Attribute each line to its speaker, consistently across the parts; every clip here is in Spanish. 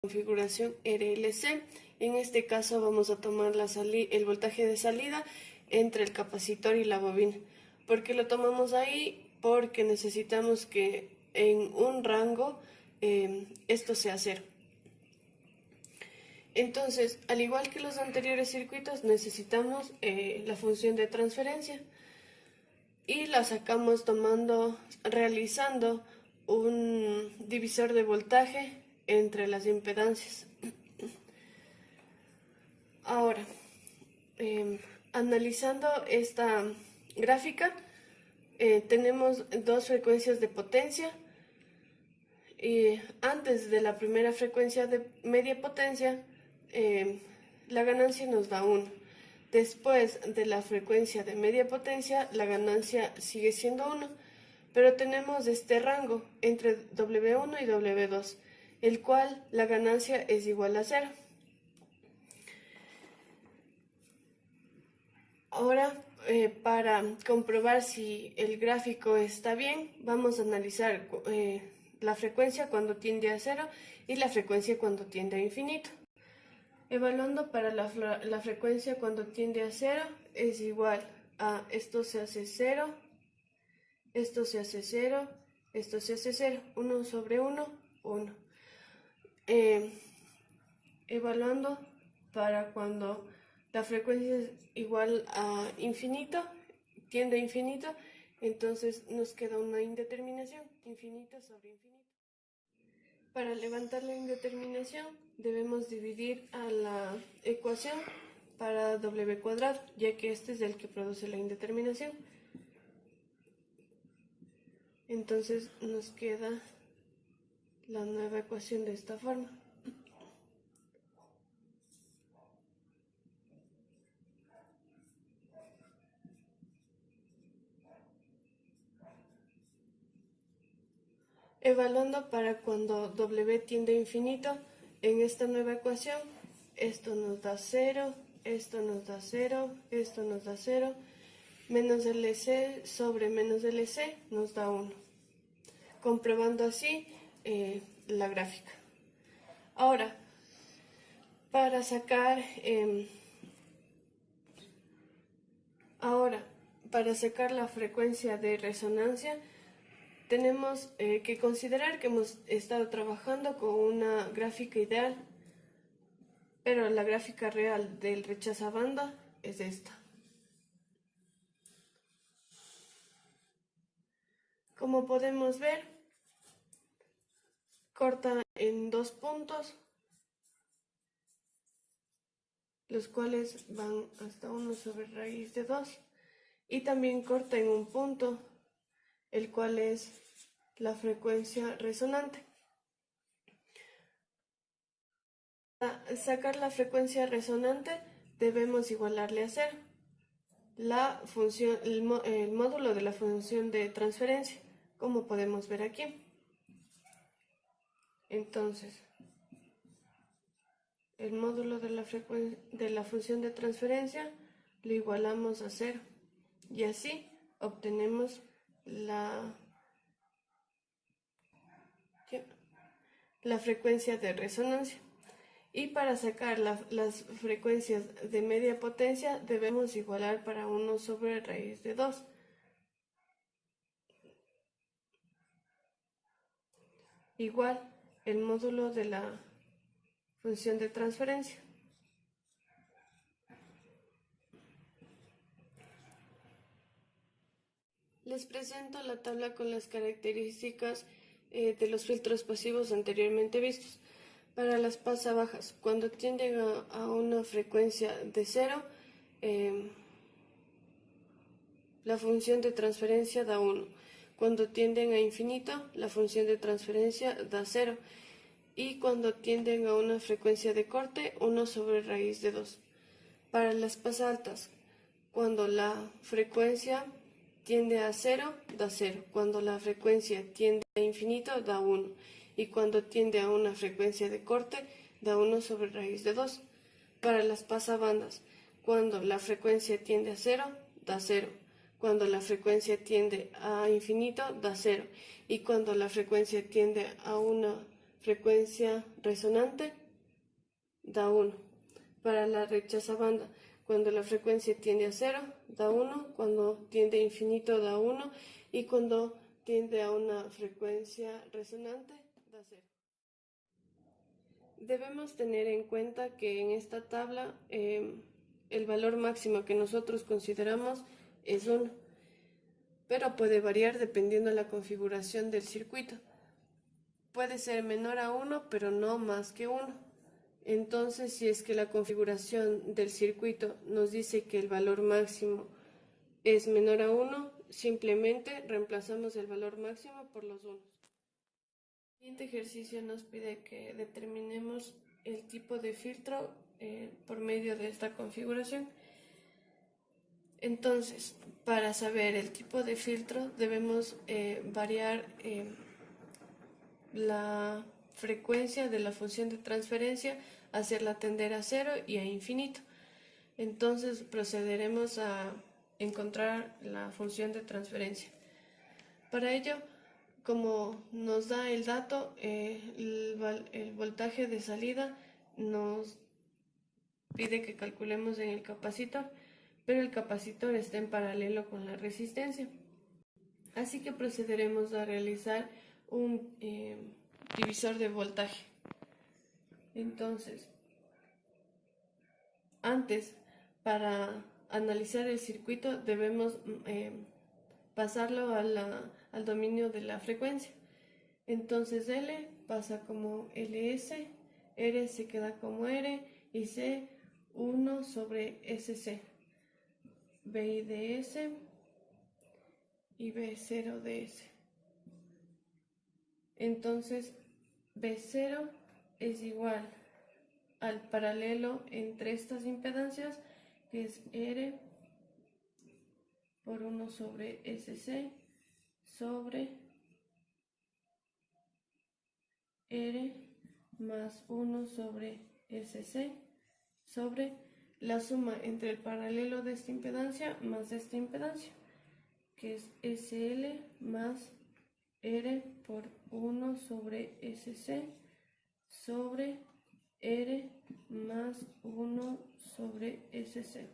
Speaker 1: configuración RLC. En este caso vamos a tomar el voltaje de salida entre el capacitor y la bobina. ¿Por qué lo tomamos ahí? Porque necesitamos que en un rango esto sea cero. Entonces, al igual que los anteriores circuitos, necesitamos la función de transferencia y la sacamos realizando un divisor de voltaje entre las impedancias. Ahora, analizando esta gráfica, tenemos dos frecuencias de potencia. Y antes de la primera frecuencia de media potencia, la ganancia nos da 1. Después de la frecuencia de media potencia, la ganancia sigue siendo 1, pero tenemos este rango entre W1 y W2, el cual la ganancia es igual a 0. Ahora, para comprobar si el gráfico está bien, vamos a analizar la frecuencia cuando tiende a 0 y la frecuencia cuando tiende a infinito. Evaluando para la frecuencia cuando tiende a 0 es igual a esto se hace 0, esto se hace 0, esto se hace 0, 1 sobre 1, 1. Evaluando para cuando la frecuencia es igual a infinito, tiende a infinito, entonces nos queda una indeterminación, infinito sobre infinito. Para levantar la indeterminación debemos dividir a la ecuación para w cuadrado, ya que este es el que produce la indeterminación. Entonces nos queda la nueva ecuación de esta forma. Evaluando para cuando w tiende a infinito, en esta nueva ecuación, esto nos da 0, esto nos da 0, esto nos da 0, menos LC sobre menos LC nos da 1, comprobando así la gráfica. Ahora, para sacar la frecuencia de resonancia, tenemos que considerar que hemos estado trabajando con una gráfica ideal, pero la gráfica real del rechazabanda es esta. Como podemos ver, corta en dos puntos, los cuales van hasta 1 sobre raíz de 2, y también corta en un punto, el cual es la frecuencia resonante. Para sacar la frecuencia resonante debemos igualarle a 0 el módulo de la función de transferencia, como podemos ver aquí. Entonces, el módulo de la función de transferencia lo igualamos a 0 y así obtenemos la frecuencia de resonancia. Y para sacar las frecuencias de media potencia debemos igualar para 1 sobre raíz de 2. Igual el módulo de la función de transferencia. Les presento la tabla con las características de los filtros pasivos anteriormente vistos. Para las pasabajas, cuando tienden a una frecuencia de 0, la función de transferencia da 1. Cuando tienden a infinito, la función de transferencia da 0. Y cuando tienden a una frecuencia de corte, 1 sobre raíz de 2. Para las pasaltas, cuando la frecuencia tiende a 0, da 0. Cuando la frecuencia tiende a infinito, da 1. Y cuando tiende a una frecuencia de corte, da 1 sobre raíz de 2. Para las pasabandas, cuando la frecuencia tiende a 0, da 0. Cuando la frecuencia tiende a infinito, da 0. Y cuando la frecuencia tiende a una frecuencia resonante da 1. Para la rechazabanda, cuando la frecuencia tiende a 0, da 1, cuando tiende a infinito da 1 y cuando tiende a una frecuencia resonante da 0. Debemos tener en cuenta que en esta tabla el valor máximo que nosotros consideramos es 1, pero puede variar dependiendo de la configuración del circuito. Puede ser menor a 1, pero no más que 1. Entonces, si es que la configuración del circuito nos dice que el valor máximo es menor a 1, simplemente reemplazamos el valor máximo por los 1. El siguiente ejercicio nos pide que determinemos el tipo de filtro por medio de esta configuración. Entonces, para saber el tipo de filtro debemos variar la frecuencia de la función de transferencia, hacerla tender a 0 y a infinito. Entonces procederemos a encontrar la función de transferencia. Para ello, como nos da el dato, el voltaje de salida nos pide que calculemos en el capacitor, pero el capacitor está en paralelo con la resistencia. Así que procederemos a realizar un divisor de voltaje. Entonces, antes, para analizar el circuito, debemos pasarlo al dominio de la frecuencia. Entonces, L pasa como Ls, R se queda como R y C 1 sobre SC, BI de S y B0 de S. Entonces, B0 es igual al paralelo entre estas impedancias, que es R por 1 sobre SC sobre R más 1 sobre SC sobre la suma entre el paralelo de esta impedancia más esta impedancia, que es SL más R por 1 sobre SC sobre R más 1 sobre SC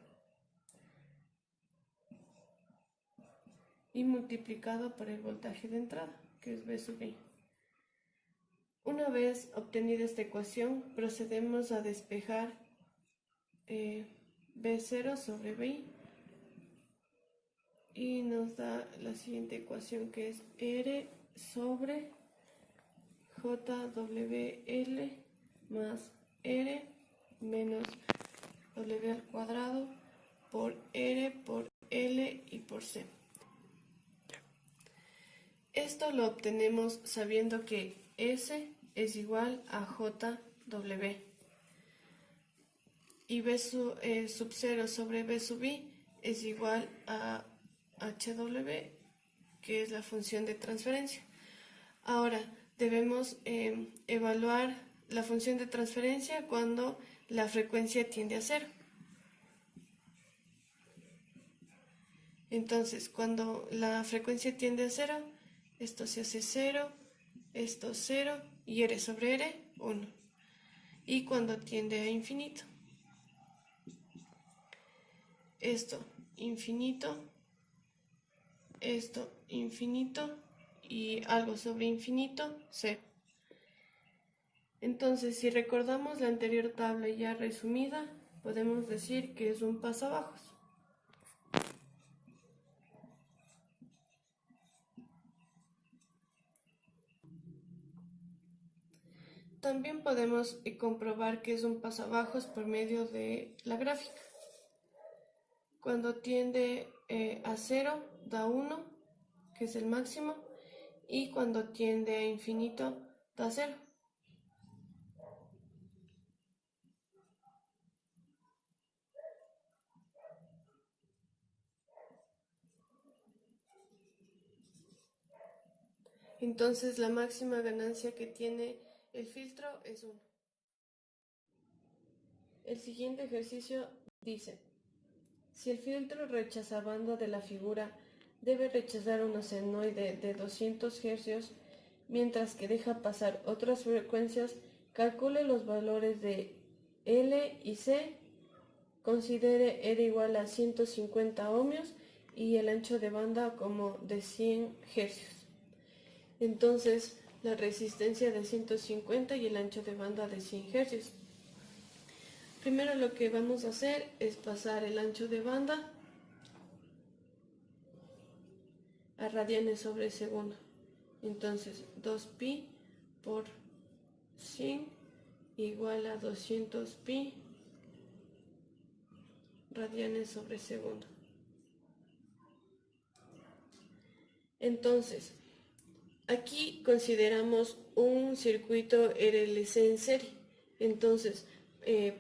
Speaker 1: y multiplicado por el voltaje de entrada, que es V sub I. Una vez obtenida esta ecuación, procedemos a despejar V0 sobre VI y nos da la siguiente ecuación, que es R sobre JWL más R menos W al cuadrado por R por L y por C. Esto lo obtenemos sabiendo que S es igual a JW y B sub 0 sobre B sub I es igual a HW, que es la función de transferencia. Ahora debemos evaluar la función de transferencia cuando la frecuencia tiende a 0. Entonces, cuando la frecuencia tiende a 0, esto se hace 0, esto 0 y R sobre R, 1. Y cuando tiende a infinito, esto infinito, esto infinito y algo sobre infinito, 0. Entonces, si recordamos la anterior tabla ya resumida, podemos decir que es un pasabajos. También podemos comprobar que es un pasabajos por medio de la gráfica. Cuando tiende a 0 da 1, que es el máximo, y cuando tiende a infinito da 0. Entonces la máxima ganancia que tiene el filtro es 1. El siguiente ejercicio dice: si el filtro rechazabanda de la figura debe rechazar un senoide de 200 Hz mientras que deja pasar otras frecuencias, calcule los valores de L y C, considere R igual a 150 ohmios y el ancho de banda como de 100 hercios. Entonces, la resistencia de 150 y el ancho de banda de 100 hercios. Primero lo que vamos a hacer es pasar el ancho de banda a radianes sobre segundo. Entonces 2pi por 100 igual a 200pi radianes sobre segundo. Entonces, aquí consideramos un circuito RLC en serie. Entonces,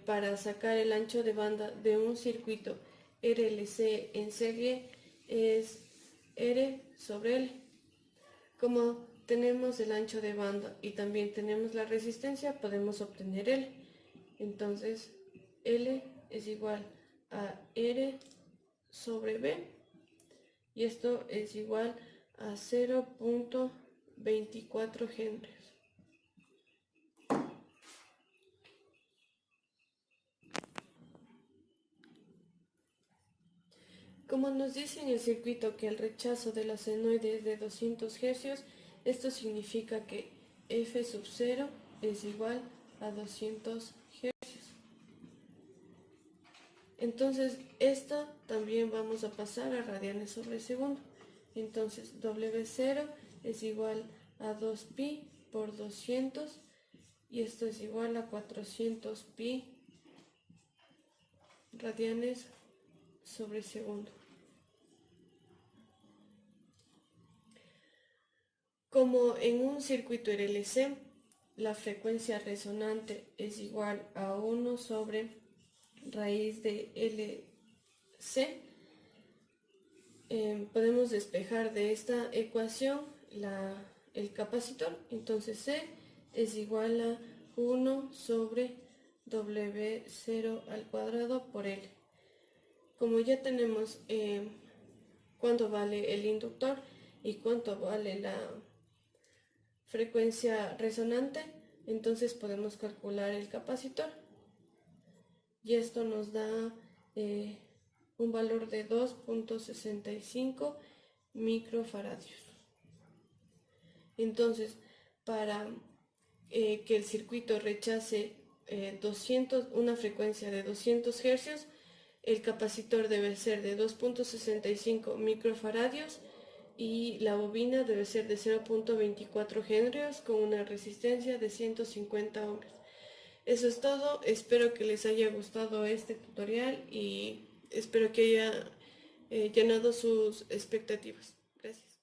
Speaker 1: para sacar el ancho de banda de un circuito RLC en serie es R sobre L. Como tenemos el ancho de banda y también tenemos la resistencia, podemos obtener L. Entonces, L es igual a R sobre B y esto es igual a 0.24 henrios. Como nos dice en el circuito que el rechazo de la senoide es de 200 hercios, esto significa que F sub 0 es igual a 200 hercios. Entonces, esta también vamos a pasar a radianes sobre segundo. Entonces, W0 es igual a 2pi por 200 y esto es igual a 400pi radianes sobre segundo. Como en un circuito RLC, la frecuencia resonante es igual a 1 sobre raíz de LC, podemos despejar de esta ecuación el capacitor. Entonces C es igual a 1 sobre W0 al cuadrado por L. Como ya tenemos cuánto vale el inductor y cuánto vale la frecuencia resonante, entonces podemos calcular el capacitor y esto nos da un valor de 2.65 microfaradios. Entonces, para que el circuito rechace una frecuencia de 200 hercios, el capacitor debe ser de 2.65 microfaradios y la bobina debe ser de 0.24 henrios con una resistencia de 150 ohmios. Eso es todo, espero que les haya gustado este tutorial y espero que haya llenado sus expectativas. Gracias.